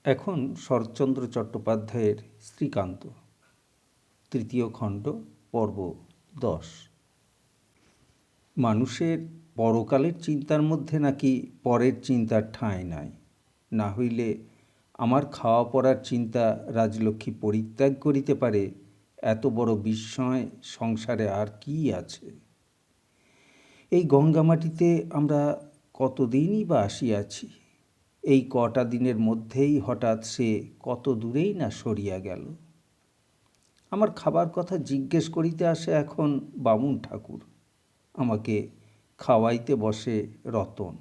এখন শরৎচন্দ্র চট্টোপাধ্যায়ের শ্রীকান্ত, তৃতীয় খণ্ড, পর্ব 10। মানুষের পরকালের চিন্তার মধ্যে নাকি পরের চিন্তার ঠাঁই নাই। না হইলে আমার খাওয়া পড়ার চিন্তা রাজলক্ষ্মী পরিত্যাগ করিতে পারে, এত বড় বিস্ময় সংসারে আর কি আছে? এই গঙ্গামাটিতে আমরা কতদিনই বা আসিয়াছি। এই কটা দিনের মধ্যেই হঠাৎ সে কত দূরেই না সরিয়া গেল। আমার খাবার কথা জিজ্ঞেস করিতে আসে এখন বামুন ঠাকুর, আমাকে খাওয়াইতে বসে রতন।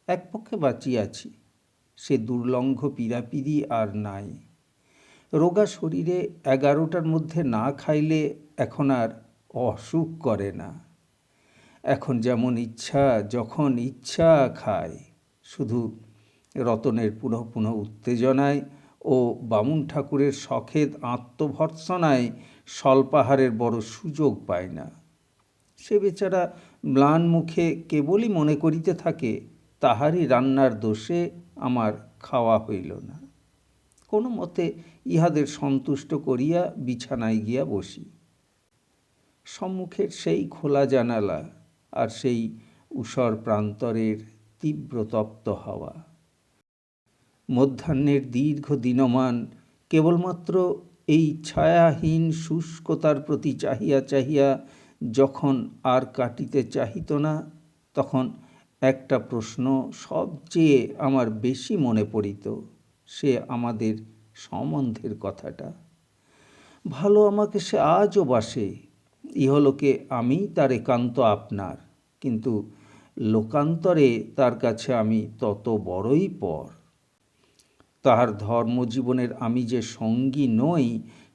এক পক্ষে বাঁচিয়াছি, সে দুর্লঙ্ঘ পীড়াপিড়ি আর নাই। রোগা শরীরে 11টার মধ্যে না খাইলে এখন আর অসুখ করে না। এখন যেমন ইচ্ছা যখন ইচ্ছা খায়। শুধু রতনের পুনঃ পুনঃ উত্তেজনায় ও বামুন ঠাকুরের শখেদ আত্মভর্ৎসনায় স্বল্পাহারের বড় সুযোগ পায় না। সে বেচারা ম্লান মুখে কেবলই মনে করিতে থাকে, তাহারই রান্নার দোষে আমার খাওয়া হইল না। কোনো মতে ইহাদের সন্তুষ্ট করিয়া বিছানায় গিয়া বসি। সম্মুখের সেই খোলা জানালা আর সেই ঊষর প্রান্তরের তীব্র তপ্ত হাওয়া। মধ্যাহ্নের দীর্ঘ দিনমান কেবলমাত্র এই ছায়াহীন শুষ্কতার প্রতি চাহিয়া চাহিয়া যখন আর কাটিতে চাহিত না, তখন একটা প্রশ্ন সবচেয়ে আমার বেশি মনে পড়িত। সে আমাদের সম্বন্ধের কথাটা। ভালো আমাকে সে আজও বাসে। ইহলোকে আমি তার একান্ত আপনার, কিন্তু লোকান্তরে তার কাছে আমি তত বড়ই পর। তাহার ধর্মজীবনের আমি যে সঙ্গী নই,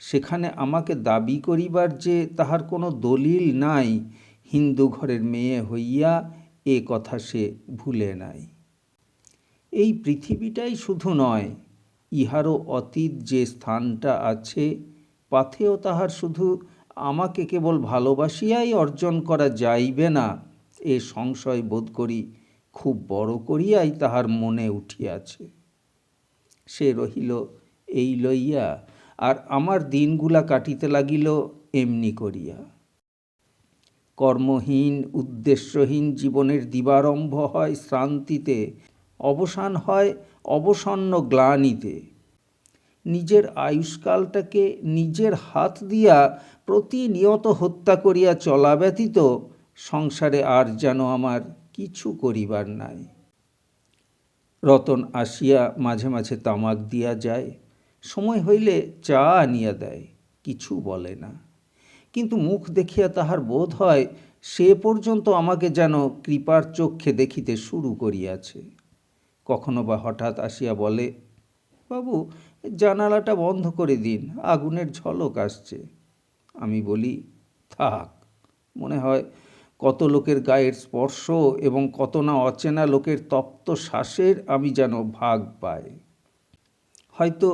সেখানে আমাকে দাবি করিবার যে তাহার কোনো দলিল নাই, হিন্দু ঘরের মেয়ে হইয়া এ কথা সে ভুলে নাই। এই পৃথিবীটাই শুধু নয়, ইহারও অতীত যে স্থানটা আছে, পাথেও তাহার শুধু আমাকে কেবল ভালোবাসিয়াই অর্জন করা যাইবে না, এ সংশয় বোধ করি খুব বড় করিয়াই তাহার মনে উঠিয়াছে। সে রহিল এই লইয়া, আর আমার দিনগুলা কাটিতে লাগিল এমনি করিয়া। কর্মহীন উদ্দেশ্যহীন জীবনের দিবারম্ভ হয় শ্রান্তিতে, অবসান হয় অবসন্ন গ্লানিতে। নিজের আয়ুষ্কালটাকে নিজের হাত দিয়া প্রতিনিয়ত হত্যা করিয়া চলা ব্যতীত সংসারে আর যেন আমার কিছু করিবার নাই। রতন আসিয়া মাঝে মাঝে তামাক দিয়া যায়, সময় হইলে চা আনিয়া দেয়, কিছু বলে না। কিন্তু মুখ দেখিয়া তাহার বোধ হয় সে পর্যন্ত আমাকে যেন কৃপার চক্ষে দেখিতে শুরু করিয়াছে। কখনো বা হঠাৎ আসিয়া বলে, বাবু জানালাটা বন্ধ করে দিন, আগুনের ঝলক আসছে। আমি বলি, থাক। মনে হয় কত লোকের গায়ের স্পর্শ এবং কত না অচেনা লোকের তপ্ত শ্বাসের আমি যেন ভাগ পাই। হয়তো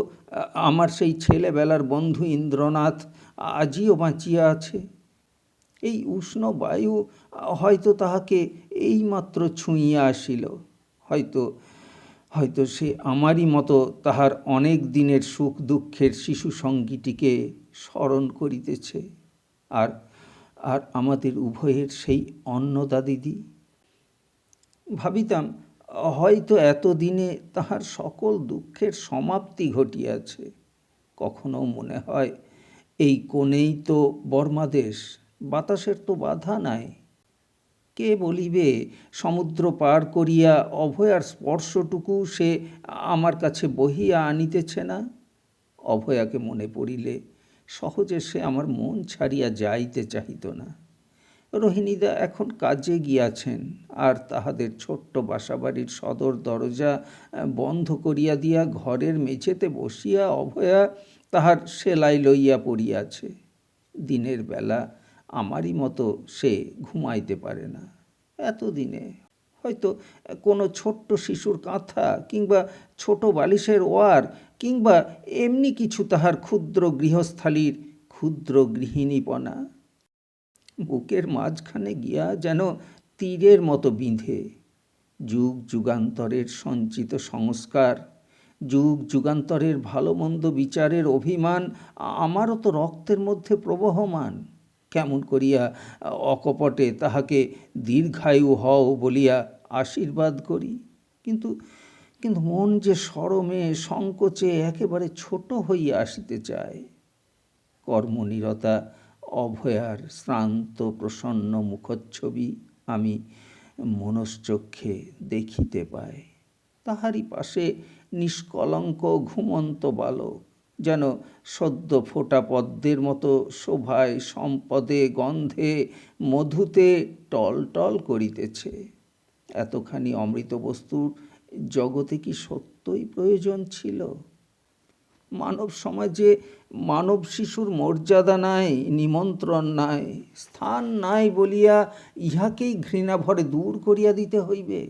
আমার সেই ছেলেবেলার বন্ধু ইন্দ্রনাথ আজিও বাঁচিয়া আছে। এই উষ্ণ বায়ু হয়তো তাহাকে এইমাত্র ছুঁইয়া আসিল। হয়তো সে আমারই মতো তাহার অনেক দিনের সুখ দুঃখের শিশু সঙ্গীটিকে স্মরণ করিতেছে। আর আর আমাদের উভয়ের সেই অন্নদা দিদি। ভাবিতাম হয়তো এতদিনে তাহার সকল দুঃখের সমাপ্তি ঘটিয়াছে। কখনো মনে হয় এই কোণেই তো বর্মাদেশ, বাতাসের তো বাধা নাই। কে বলিবে সমুদ্র পার করিয়া অভয়ার স্পর্শটুকু সে আমার কাছে বহিয়া আনিতেছে না? অভয়াকে মনে পড়িলে সহজে সে আমার মন ছাড়িয়া যাইতে চাহিত না। রোহিণীদা এখন কাজে গিয়াছেন, আর তাহাদের ছোট্ট বাসাবাড়ির সদর দরজা বন্ধ করিয়া দিয়া ঘরের মেঝেতে বসিয়া অভয়া তাহার সেলাই লইয়া পড়িয়াছে। দিনের বেলা আমারই মতো সে ঘুমাইতে পারে না। এতদিনে হয়তো কোনো ছোট্ট শিশুর কাঁথা কিংবা ছোট বালিশের ওয়ার কিংবা এমনি কিছু তাহার ক্ষুদ্র গৃহস্থালীর ক্ষুদ্র গৃহিণীপনা বুকের মাঝখানে গিয়া যেন তীরের মতো বিঁধে। যুগ যুগান্তরের সঞ্চিত সংস্কার যুগ যুগান্তরের ভালো মন্দ বিচারের অভিমান আমারও তো রক্তের মধ্যে প্রবহমান। কেমন করিয়া অকপটে তাহাকে দীর্ঘায়ু হও বলিয়া আশীর্বাদ করি, কিন্তু কিন্তু মন যে শরমে সংকোচে একেবারে ছোট হইয়া আসিতে চায়। কর্মনিরতা অভয়ার শ্রান্ত প্রসন্ন মুখচ্ছবি আমি মনশ্চক্ষে দেখিতে পাই। তাহারই পাশে নিষ্কলঙ্ক ঘুমন্ত বালক, যেন সদ্য ফোটা পদ্মের মতো শোভায় সম্পদে গন্ধে মধুতে টলটল করিতেছে। এতখানি অমৃত বস্তুর জগতে কি সত্যই প্রয়োজন ছিল? মানব সমাজে মানব শিশুর মর্যাদা নাই, নিমন্ত্রণ নাই, স্থান নাই বলিয়া ইহাকেই ঘৃণা ভরে দূর করিয়া দিতে হইবে।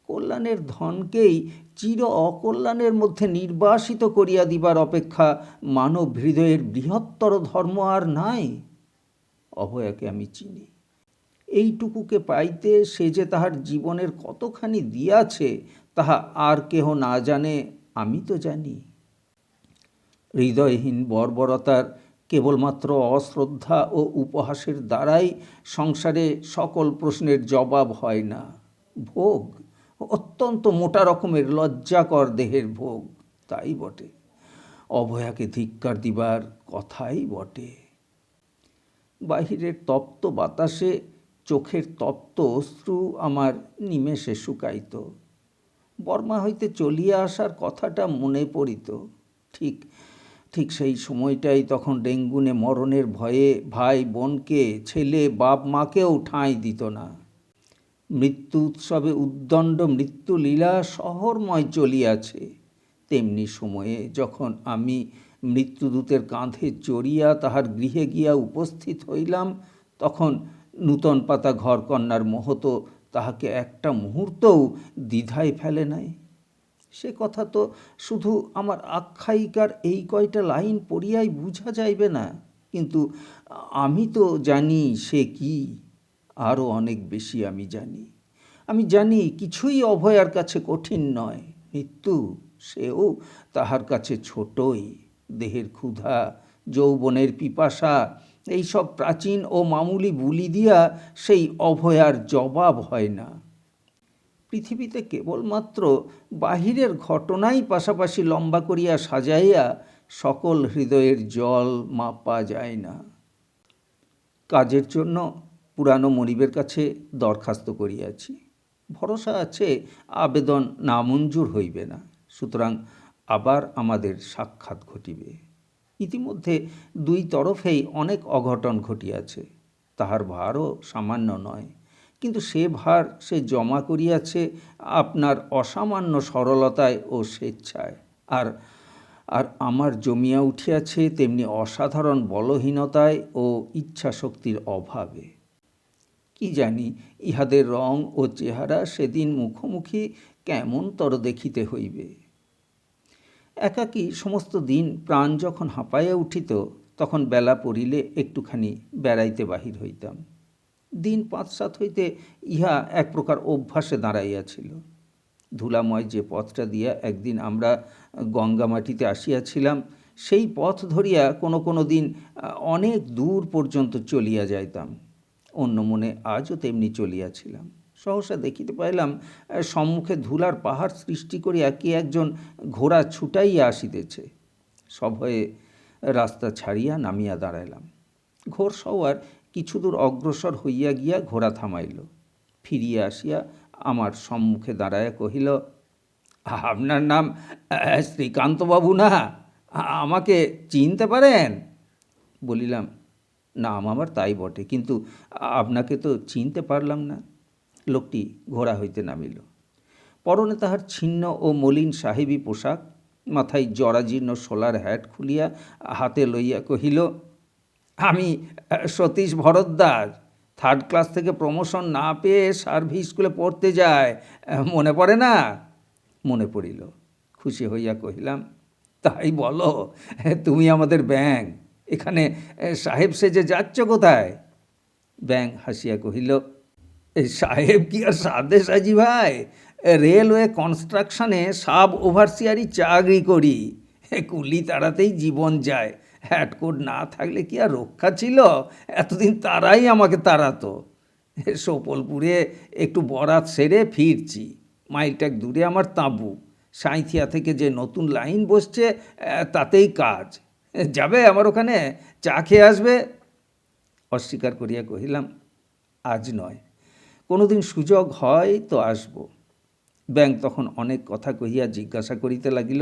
কল্যাণের ধনকেই চির অকল্যাণের মধ্যে নির্বাসিত করিয়া দিবার অপেক্ষা মানব হৃদয়ের বৃহত্তর ধর্ম আর নাই। অভয়াকে আমি চিনি। এইটুকুকে পাইতে সে যে তাহার জীবনের কতখানি দিয়াছে তাহা আর কেহ না জানে, আমি তো জানি। হৃদয়হীন বর্বরতার কেবলমাত্র অশ্রদ্ধা ও উপহাসের দ্বারাই সংসারে সকল প্রশ্নের জবাব হয় না। ভোগ, অত্যন্ত মোটা রকমের লজ্জাকর দেহের ভোগ, তাই বটে। অভয়াকে ধিক্কার দিবার কথাই বটে। বাহিরের তপ্ত বাতাসে চোখের তপ্ত অশ্রু আমার নিমেষে শুকাইত। বর্মা হইতে চলিয়া আসার কথাটা মনে পড়িত। ঠিক ঠিক সেই সময়টাই তখন ডেঙ্গুনে মরণের ভয়ে ভাই বোনকে, ছেলে বাপ মাকেও ঠাঁই দিত না। মৃত্যু উৎসবে উদ্দণ্ড মৃত্যুলীলা শহরময় চলিয়াছে। তেমনি সময়ে যখন আমি মৃত্যুদূতের কাঁধে চড়িয়া তাহার গৃহে গিয়া উপস্থিত হইলাম, তখন নূতন পাতা ঘরকন্যার মোহত তাহাকে একটা মুহূর্তও দ্বিধায় ফেলে নাই। সে কথা তো শুধু আমার আখ্যায়িকার এই কয়টা লাইন পড়িয়াই বুঝা যাইবে না, কিন্তু আমি তো জানি সে কি, আরও অনেক বেশি আমি জানি। আমি জানি কিছুই অভয়ার কাছে কঠিন নয়। মৃত্যু, সেও তাহার কাছে ছোটই। দেহের ক্ষুধা, যৌবনের পিপাসা, এইসব প্রাচীন ও মামুলি বুলি দিয়া সেই অভয়ার জবাব হয় না। পৃথিবীতে কেবলমাত্র বাহিরের ঘটনাই পাশাপাশি লম্বা করিয়া সাজাইয়া সকল হৃদয়ের জল মাপা যায় না। কাজের জন্য পুরানো মনিবের কাছে দরখাস্ত করিয়াছি। ভরসা আছে আবেদন নামঞ্জুর হইবে না, সুতরাং আবার আমাদের সাক্ষাৎ ঘটিবে। ইতিমধ্যে দুই তরফেই অনেক অঘটন ঘটিয়াছে, তাহার ভারও সামান্য নয়, কিন্তু সে ভার সে জমা করিয়াছে আপনার অসামান্য সরলতায় ও স্বেচ্ছায়। আর আর আমার জমিয়া উঠিয়াছে তেমনি অসাধারণ বলহীনতায় ও ইচ্ছাশক্তির অভাবে। কি জানি ইহাদের রং ও চেহারা সেদিন মুখোমুখি কেমনতর দেখিতে হইবে। একাকী সমস্ত দিন প্রাণ যখন হাঁপাইয়া উঠিত, তখন বেলা পড়িলে একটুখানি বেড়াইতে বাহির হইতাম। দিন ৫-৭ হইতে ইহা এক প্রকার অভ্যাসে দাঁড়াইয়াছিল। ধুলাময় যে পথটা দিয়া একদিন আমরা গঙ্গামাটিতে আসিয়াছিলাম, সেই পথ ধরিয়া কোনো কোনো দিন অনেক দূর পর্যন্ত চলিয়া যাইতাম। অন্য মনে আজও তেমনি চলিয়াছিলাম। সহসা দেখিতে পাইলাম সম্মুখে ধুলার পাহাড় সৃষ্টি করিয়া কে একজন ঘোড়া ছুটাইয়া আসিতেছে। সভয়ে রাস্তা ছাড়িয়া নামিয়া দাঁড়াইলাম। ঘোর সওয়ার কিছু দূর অগ্রসর হইয়া গিয়া ঘোড়া থামাইল। ফিরিয়া আসিয়া আমার সম্মুখে দাঁড়াইয়া কহিল, আপনার নাম শ্রীকান্তবাবু না? আমাকে চিনতে পারেন? বলিলাম, নাম আমার তাই বটে, কিন্তু আপনাকে তো চিনতে পারলাম না। লোকটি ঘোড়া হইতে নামিল। পরনে তাহার ছিন্ন ও মলিন সাহেবী পোশাক, মাথায় জরাজীর্ণ সোলার হ্যাট খুলিয়া হাতে লইয়া কহিল, আমি সতীশ ভরদ্বাজ। 3rd ক্লাস থেকে প্রমোশন না পেয়ে সার্ভিস স্কুলে পড়তে যায়, মনে পড়ে না? মনে পড়িল। খুশি হইয়া কহিলাম, তাই বলো? তুমি আমাদের ব্যাঙ। এখানে সাহেব সেজে যাচ্ছ কোথায়? ব্যাঙ হাসিয়া কহিল, সাহেব কি আর সাদে সাজি ভাই, রেলওয়ে কনস্ট্রাকশনে সাব ওভারসিয়ারই চাকরি করি। কুলি তাড়াতেই জীবন যায়, হ্যাটকোট না থাকলে কি আর রক্ষা ছিল? এতদিন তারাই আমাকে তাড়াতো। সোপলপুরে একটু বরাত সেরে ফিরছি, মাইলটাক দূরে আমার তাঁবু। সাঁইথিয়া থেকে যে নতুন লাইন বসছে, তাতেই কাজ। যাবে আমার ওখানে, চা খেয়ে আসবে? অস্বীকার করিয়া কহিলাম, আজ নয়, কোনোদিন সুযোগ হয় তো আসব। ব্যাঙ তখন অনেক কথা কহিয়া জিজ্ঞাসা করিতে লাগিল,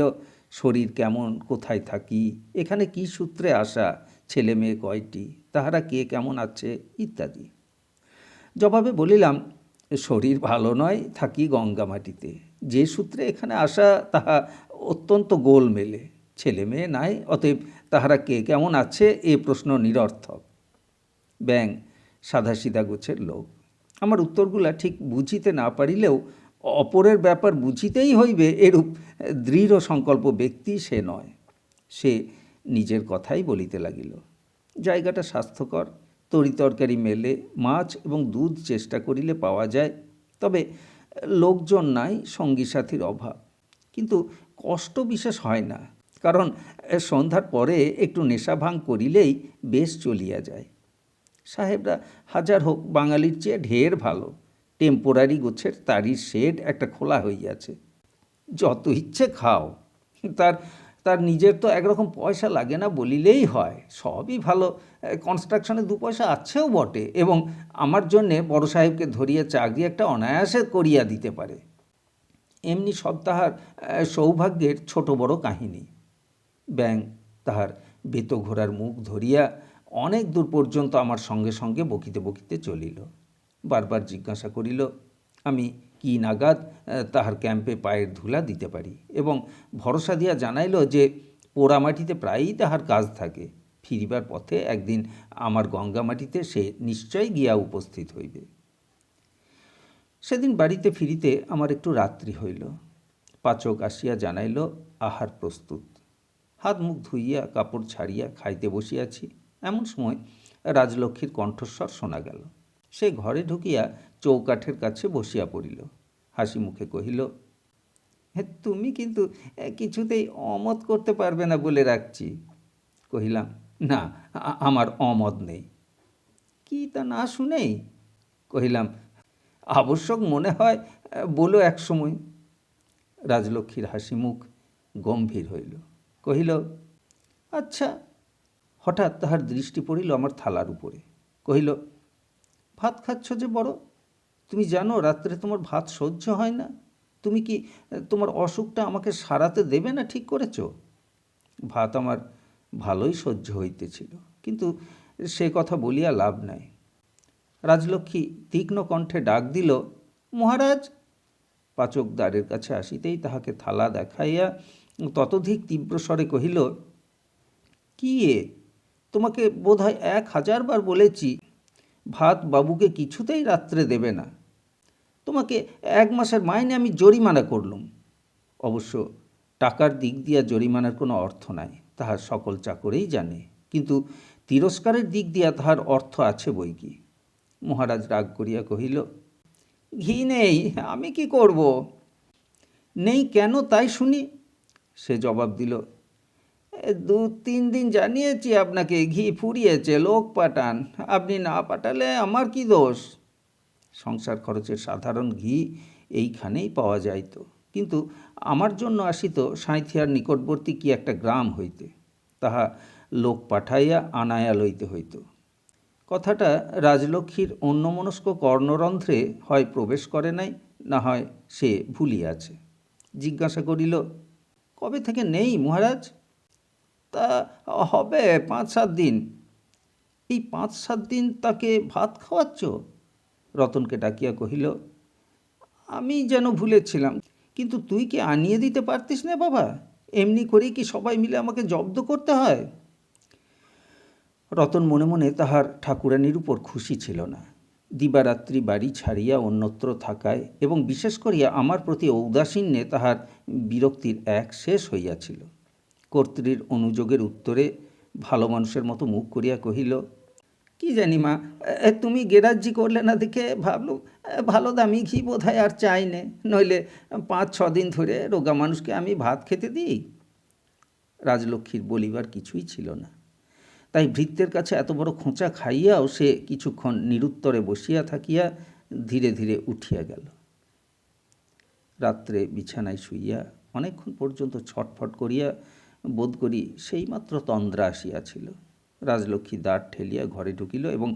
শরীর কেমন, কোথায় থাকি, এখানে কি সূত্রে আসা, ছেলে মেয়ে কয়টি, তাহারা কে কেমন আছে ইত্যাদি। জবাবে বলিলাম, শরীর ভালো নয়, থাকি গঙ্গামাটিতে। যে সূত্রে এখানে আসা তাহা অত্যন্ত গোলমেলে। ছেলে মেয়ে নাই, অতএব তাহারা কে কেমন আছে এ প্রশ্ন নিরর্থক। ব্যাঙ সাধাসিধা গোছের লোক। আমার উত্তরগুলা ঠিক বুঝিতে না পারিলেও অপরের ব্যাপার বুঝিতেই হইবে এরূপ দৃঢ় সংকল্প ব্যক্তি সে নয়। সে নিজের কথাই বলিতে লাগিল। জায়গাটা স্বাস্থ্যকর, তরিতরকারি মেলে, মাছ এবং দুধ চেষ্টা করিলে পাওয়া যায়। তবে লোকজন নাই, সঙ্গী সাথীর অভাব। কিন্তু কষ্ট বিশেষ হয় না, কারণ সন্ধ্যার পরে একটু নেশা ভাঙ করিলেই বেশ চলিয়া যায়। সাহেবরা হাজার হোক বাঙালির চেয়ে ঢের ভালো। টেম্পোরারি গোছের তারির শেড একটা খোলা হইয়াছে, যত ইচ্ছে খাও। তার তার নিজের তো একরকম পয়সা লাগে না বলিলেই হয়, সবই ভালো। কনস্ট্রাকশনে 2 পয়সা আছেও বটে, এবং আমার জন্যে বড় সাহেবকে ধরিয়া চাকরি একটা অনায়াসে করিয়া দিতে পারে। এমনি সব তাহার সৌভাগ্যের ছোট বড় কাহিনী। ব্যাঙ তাহার বেতঘোড়ার মুখ ধরিয়া অনেক দূর পর্যন্ত আমার সঙ্গে সঙ্গে বকিতে বকিতে চলিল। বারবার জিজ্ঞাসা করিল আমি কি নাগাদ তাহার ক্যাম্পে পায়ের ধুলা দিতে পারি, এবং ভরসা দিয়া জানাইল যে পোড়ামাটিতে প্রায়ই তাহার কাজ থাকে। ফিরিবার পথে একদিন আমার গঙ্গামাটিতে সে নিশ্চয় গিয়া উপস্থিত হইবে। সেদিন বাড়িতে ফিরিতে আমার একটু রাত্রি হইল। পাচক আসিয়া জানাইল আহার প্রস্তুত। হাত মুখ ধুইয়া কাপড় ছাড়িয়া খাইতে বসিয়াছি, এমন সময় রাজলক্ষ্মীর কণ্ঠস্বর শোনা গেল। সে ঘরে ঢুকিয়া চৌকাঠের কাছে বসিয়া পড়িল। হাসি মুখে কহিল, তুমি কিন্তু কিছুতেই অমত করতে পারবে না বলে রাখছি। কহিলাম, না, আমার অমত নেই। কি তা না শুনেই? কহিলাম, আবশ্যক মনে হয় বলো এক সময়। রাজলক্ষ্মীর হাসি মুখ গম্ভীর হইল। কহিল, আচ্ছা। হঠাৎ তাহার দৃষ্টি পড়িল আমার থালার উপরে। কহিল, ভাত খাচ্ছ যে বড়, তুমি জানো রাত্রে তোমার ভাত সহ্য হয় না। তুমি কি তোমার অসুখটা আমাকে সারাতে দেবে না ঠিক করেছ? ভাত আমার ভালোই সহ্য হইতেছিল, কিন্তু সে কথা বলিয়া লাভ নাই। রাজলক্ষ্মী তীক্ষ্ণ কণ্ঠে ডাক দিল, মহারাজ। পাচক দ্বারের কাছে আসিতেই তাহাকে থালা দেখাইয়া ততোধিক তীব্র স্বরে কহিল, কি তোমাকে বোধ হয় 1000 বার বলেছি ভাত বাবুকে কিছুতেই রাত্রে দেবে না। তোমাকে 1 মাসের মাইনে আমি জরিমানা করলুম। অবশ্য টাকার দিক দিয়া জরিমানার কোনো অর্থ নাই, তাহার সকল চাকরেই জানে, কিন্তু তিরস্কারের দিক দিয়া তাহার অর্থ আছে বই কি। মহারাজ রাগ করিয়া কহিল, ঘি নেই, আমি কি করব? নেই কেন তাই শুনি। সে জবাব দিল, 2-3 দিন জানিয়েছি আপনাকে, ঘি ফুরিয়েছে, লোক পাঠান। আপনি না পাঠালে আমার কি দোষ? সংসার খরচের সাধারণ ঘি এইখানেই পাওয়া যাইত, কিন্তু আমার জন্য আসিত সাঁইথিয়ার নিকটবর্তী কি একটা গ্রাম হইতে, তাহা লোক পাঠাইয়া আনায়া লইতে হইত। কথাটা রাজলক্ষ্মীর অন্যমনস্ক কর্ণরন্ধ্রে হয় প্রবেশ করে নাই, না হয় সে ভুলিয়াছে। জিজ্ঞাসা করিল, কবে থেকে নেই মহারাজ? তা হবে 5-7 দিন। এই 5-7 দিন তাকে ভাত খাওয়াচ্ছ? রতনকে ডাকিয়া কহিল, আমি যেন ভুলেছিলাম, কিন্তু তুই কি আনিয়ে দিতে পারতিস না বাবা? এমনি করেই কি সবাই মিলে আমাকে জব্দ করতে হয়? রতন মনে মনে তাহার ঠাকুরানীর উপর খুশি ছিল না। দিবারাত্রি বাড়ি ছাড়িয়া অন্যত্র থাকায় এবং বিশেষ করিয়া আমার প্রতি ঔদাসীন্যে তাহার বিরক্তির এক শেষ হইয়াছিল। কর্ত্রীর অনুযোগের উত্তরে ভালো মানুষের মতো মুখ করিয়া কহিল, কি জানি মা, তুমি গেরাজ্জি করলে না দেখে ভাবলুম ভালো দামি ঘি বোধহয় আর চাই নে, নইলে 5-6 দিন ধরে রোগা মানুষকে আমি ভাত খেতে দিই। রাজলক্ষ্মীর বলিবার কিছুই ছিল না, তাই ভৃত্যের কাছে এত বড় খোঁচা খাইয়াও সে কিছুক্ষণ নিরুত্তরে বসিয়া থাকিয়া ধীরে ধীরে উঠিয়া গেল। রাত্রে বিছানায় শুইয়া অনেকক্ষণ পর্যন্ত ছটফট করিয়া বোধ করি সেইমাত্র তন্দ্রা আসিয়াছিল। রাজলক্ষ্মী দ্বার ঠেলিয়া ঘরে ঢুকিল এবং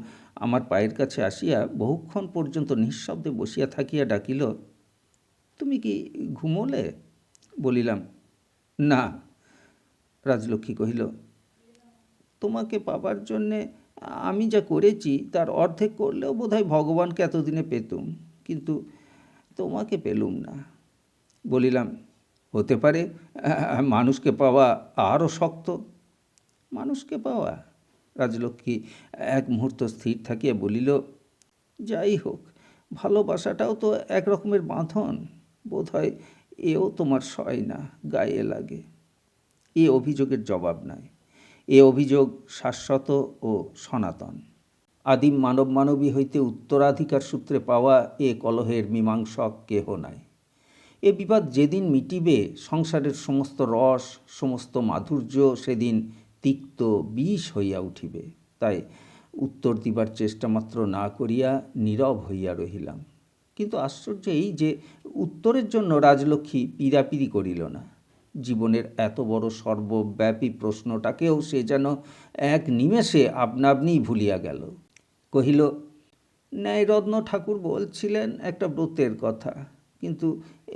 আমার পায়ের কাছে আসিয়া বহুক্ষণ পর্যন্ত নিঃশব্দে বসিয়া থাকিয়া ডাকিল, তুমি কি ঘুমোলে? বলিলাম, না। রাজলক্ষ্মী কহিল, তোমাকে পাবার জন্যে আমি যা করেছি তার অর্ধেক করলেও বোধহয় ভগবানকে এতদিনে পেতুম, কিন্তু তোমাকে পেলুম না। বলিলাম, হতে পারে মানুষকে পাওয়া আরও শক্ত। মানুষকে পাওয়া? রাজলক্ষ্মী এক মুহূর্ত স্থির থাকিয়া বলিল, যাই হোক, ভালোবাসাটাও তো এক রকমের বাঁধন, বোধহয় এও তোমার সয় না, গায়ে লাগে। এ অভিযোগের জবাব নাই। এ অভিযোগ শাশ্বত ও সনাতন। আদিম মানব মানবী হইতে উত্তরাধিকার সূত্রে পাওয়া এ কলহের মীমাংসক কেহ নাই। এ বিবাদ যেদিন মিটিবে সংসারের সমস্ত রস, সমস্ত মাধুর্য সেদিন তিক্ত বিষ হইয়া উঠিবে। তাই উত্তর দিবার চেষ্টা মাত্র না করিয়া নীরব হইয়া রহিলাম। কিন্তু আশ্চর্য এই যে উত্তরের জন্য রাজলক্ষ্মী পীড়াপিড়ি করিল না। জীবনের এত বড় সর্বব্যাপী প্রশ্নটাকেও সে যেন এক নিমেষে আপনা আপনিই ভুলিয়া গেল। কহিল, ন্যায়রত্ন ঠাকুর বলছিলেন একটা ব্রতের কথা, কিন্তু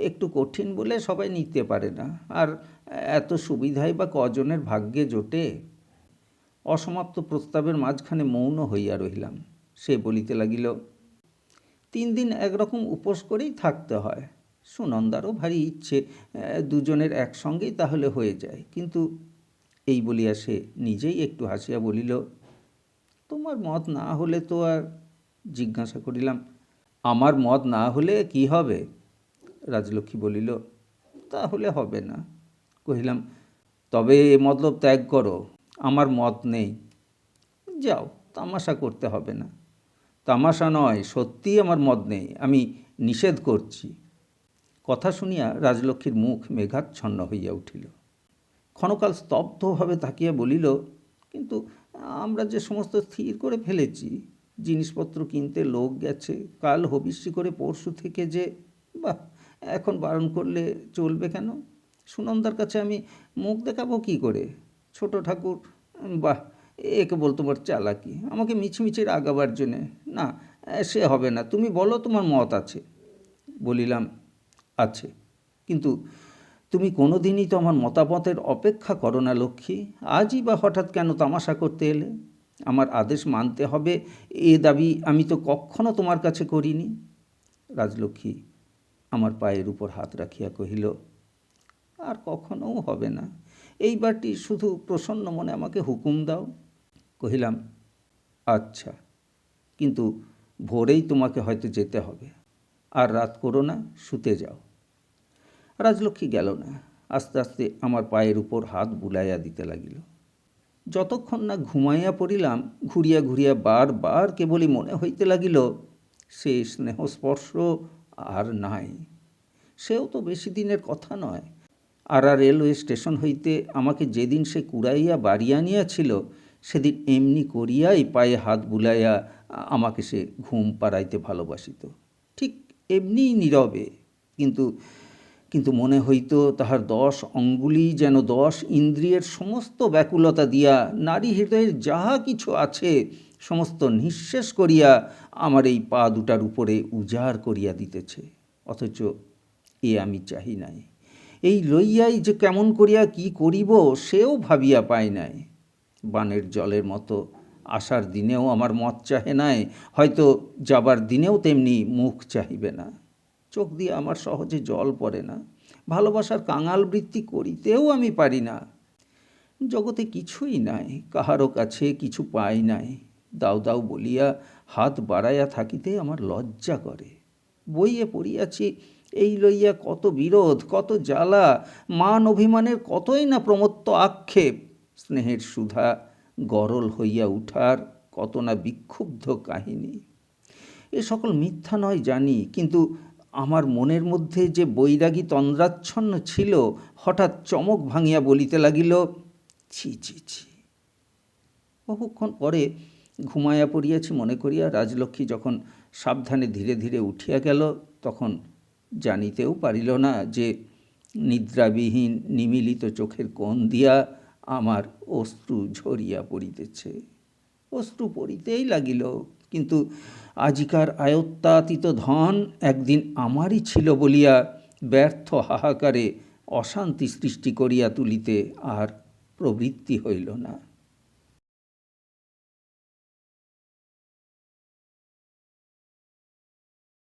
একটু কঠিন বলে সবাই নিতে পারে না, আর এত সুবিধাই বা কজনের ভাগ্যে জোটে। অসমাপ্ত প্রস্তাবের মাঝখানে মৌন হইয়া রহিলাম। সে বলিতে লাগিল, 3 দিন একরকম উপোস করেই থাকতে হয়। সুনন্দারও ভারী ইচ্ছে দুজনের একসঙ্গেই তাহলে হয়ে যায়, কিন্তু এই বলিয়া সে নিজেই একটু হাসিয়া বলিল, তোমার মত না হলে তো আর। জিজ্ঞাসা করিলাম, আমার মত না হলে কি হবে? রাজলক্ষ্মী বলিল, তাহলে হবে না। কহিলাম, তবে এ মতলব ত্যাগ করো, আমার মত নেই। যাও, তামাশা করতে হবে না। তামাশা নয়, সত্যিই আমার মত নেই, আমি নিষেধ করছি। কথা শুনিয়া রাজলক্ষ্মীর মুখ মেঘাচ্ছন্ন হইয়া উঠিল। ক্ষণকাল স্তব্ধভাবে তাকিয়া বলিল, কিন্তু আমরা যে সমস্ত স্থির করে ফেলেছি, জিনিসপত্র কিনতে লোক গেছে, কাল হবিষ্যি করে পরশু থেকে যে, বাহ, এখন বারণ করলে চলবে কেন? সুনন্দার কাছে আমি মুখ দেখাবো কী করে? ছোট ঠাকুর, বাহ, এ কেবল তোমার চালাকি, আমাকে মিছিমিছি রাগাবার জন্যে। না, সে হবে না, তুমি বলো তোমার মত আছে। বলিলাম, আছে, কিন্তু তুমি কোনো দিনই তো আমার মতামতের অপেক্ষা করো না লক্ষ্মী। আজই বা হঠাৎ কেন তামাশা করতে এলে? আমার আদেশ মানতে হবে এ দাবি আমি তো কখনো তোমার কাছে করিনি। রাজলক্ষ্মী আমার পায়ের উপর হাত রাখিয়া কহিল, আর কখনোও হবে না। এইবারটি শুধু প্রসন্ন মনে আমাকে হুকুম দাও। কহিলাম, আচ্ছা, কিন্তু ভোরেই তোমাকে হয়তো যেতে হবে। আর রাত করো না, শুতে যাও। রাজলক্ষ্মী গেল না, আস্তে আস্তে আমার পায়ের উপর হাত বুলাইয়া দিতে লাগিল। যতক্ষণ না ঘুমাইয়া পড়িলাম, ঘুরিয়া ঘুরিয়া বারবার কেবলই মনে হইতে লাগিল, সে স্নেহস্পর্শ আর নাই। সেও তো বেশি দিনের কথা নয়। আর রেলওয়ে স্টেশন হইতে আমাকে যেদিন সে কুড়াইয়া বাড়ি আনিয়াছিল, সেদিন এমনি করিয়াই পায়ে হাত বুলাইয়া আমাকে সে ঘুম পাড়াইতে ভালোবাসিত, ঠিক এমনিই নীরবে। কিন্তু মনে হইত তাহার 10 অঙ্গুলি যেন 10 ইন্দ্রিয়ের সমস্ত ব্যাকুলতা দিয়া নারী হৃদয়ের যাহা কিছু আছে সমস্ত নিঃশেষ করিয়া আমার এই পা দুটার উপরে উজাড় করিয়া দিতেছে। অথচ এ আমি চাহি নাই। এই লইয়াই যে কেমন করিয়া কি করিব সেও ভাবিয়া পাই নাই। বানের জলের মতো আসার দিনেও আমার মত চাহে নাই, হয়তো যাবার দিনেও তেমনি মুখ চাহিবে না। চোখ দিয়ে আমার সহজে জল পড়ে না। ভালোবাসার কাঙাল বৃত্তি করিতেও আমি পারি না। জগতে কিছুই নাই, কাহারও কাছে কিছু পাই নাই। দাও দাও বলিয়া হাত বাড়াইয়া থাকিতে আমার লজ্জা করে। বইয়ে পড়িয়াছি এই লইয়া কত বিরোধ, কত জ্বালা, মান অভিমানের কতই না প্রমত্ত আক্ষেপ, স্নেহের সুধা গরল হইয়া উঠার কত না বিক্ষুব্ধ কাহিনী। এ সকল মিথ্যা নয় জানি, কিন্তু আমার মনের মধ্যে যে বৈরাগী তন্দ্রাচ্ছন্ন ছিল, হঠাৎ চমক ভাঙিয়া বলিতে লাগিল, ছি ছি ছি। বহুক্ষণ পরে ঘুমাইয়া পড়িয়াছি মনে করিয়া রাজলক্ষ্মী যখন সাবধানে ধীরে ধীরে উঠিয়া গেল, তখন জানিতেও পারিল না যে নিদ্রাবিহীন নিমিলিত চোখের কোণ দিয়া আমার অশ্রু ঝরিয়া পড়িতেছে। অশ্রু পড়িতেই লাগিল, কিন্তু আজিকার আয়ত্তাতীত ধন একদিন আমারই ছিল বলিয়া ব্যর্থ হাহাকারে অশান্তি সৃষ্টি করিয়া তুলিতে আর প্রবৃত্তি হইল না।